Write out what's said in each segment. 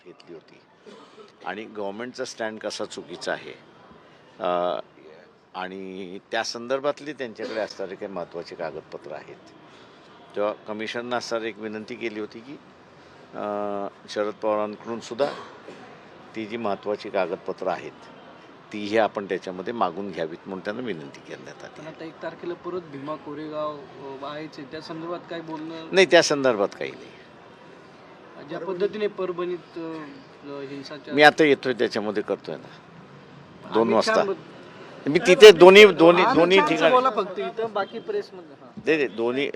घेतली होती आणि गव्हर्नमेंटचा स्टँड कसा चुकीचा आहे अ, आणि त्या संदर्भातली त्यांच्याकडे असणारे काही महत्त्वाचे कागदपत्र आहेत. तेव्हा कमिशननं असणारी एक विनंती केली होती की शरद पवारांकडून सुद्धा ती जी महत्त्वाची कागदपत्रं आहेत तीही आपण त्याच्यामध्ये मागून घ्यावीत म्हणून त्यांना विनंती करण्यात आली. पण आता 1 तारखेला परत भीमा कोरेगाव आहेच आहे, त्या संदर्भात काय बोलणं? नाही, त्या संदर्भात काही नाही. ज्या पद्धतीने परभणीत हिंसाचार मी आता येतोय त्याच्यामध्ये करतोय ना 2 अमित शहा वाजता मी तिथे दोन्ही शहाचं ठिकाणी बोला फक्त इथं बाकी प्रेसमध्ये ते दोन्ही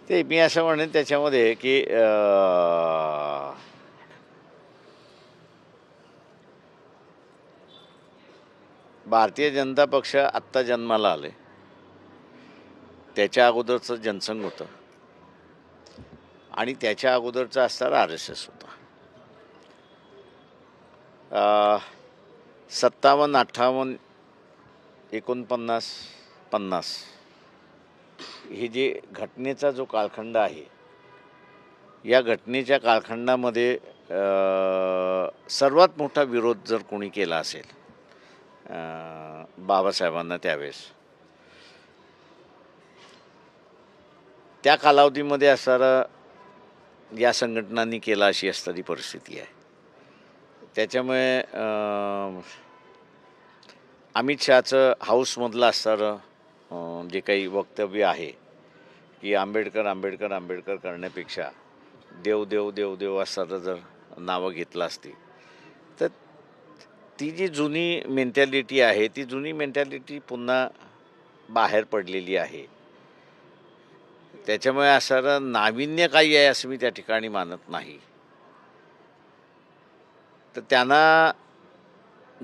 ते मी असं म्हणेन त्याच्यामध्ये की भारतीय जनता पक्ष आत्ता जन्माला आले, त्याच्या अगोदरचं जनसंघ होतं आणि त्याच्या अगोदरचा असणारा RSS होता. 57, 58, 49, 50 हे जे घटनेचा जो कालखंड आहे, या घटनेच्या कालखंडामध्ये सर्वात मोठा विरोध जर कोणी केला असेल बाबासाहेबांना त्यावेळेस, त्या कालावधीमध्ये असणारा या संघटनांनी केला अशी असणारी परिस्थिती आहे. त्याच्यामुळे अमित शहाचं हाऊसमधलं असणारं जे काही वक्तव्य आहे की आंबेडकर आंबेडकर आंबेडकर करण्यापेक्षा देव देव देव देव असणारं जर नावं घेतलं असती तर ती जी जुनी मेंटॅलिटी आहे ती जुनी मेंटॅलिटी पुन्हा बाहेर पडलेली आहे. त्याच्यामुळे असणारं नाविन्य काही आहे असं मी त्या ठिकाणी मानत नाही. तर त्यांना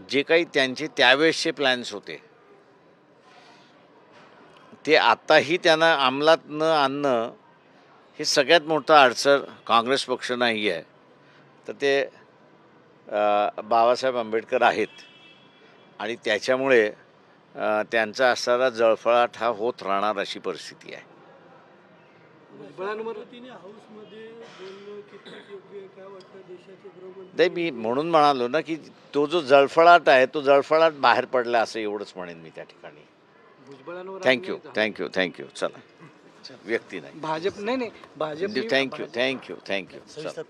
जे काही त्यांचे त्यावेळेसचे प्लॅन्स होते ते आताही त्यांना अंमलात न आणणं हे सगळ्यात मोठं अडचण काँग्रेस पक्ष नाही आहे, तर ते बाबासाहेब आंबेडकर आहेत आणि त्याच्यामुळे त्यांचा असणारा जळफळाट हा होत राहणार अशी परिस्थिती आहे. नाही, मी म्हणून म्हणालो ना की तो जो जळफळाट आहे तो जळफळाट बाहेर पडला असं एवढंच म्हणेन मी त्या ठिकाणी. थँक्यू. चला, व्यक्ती नाही. भाजप नाही भाजप थँक्यू. चला.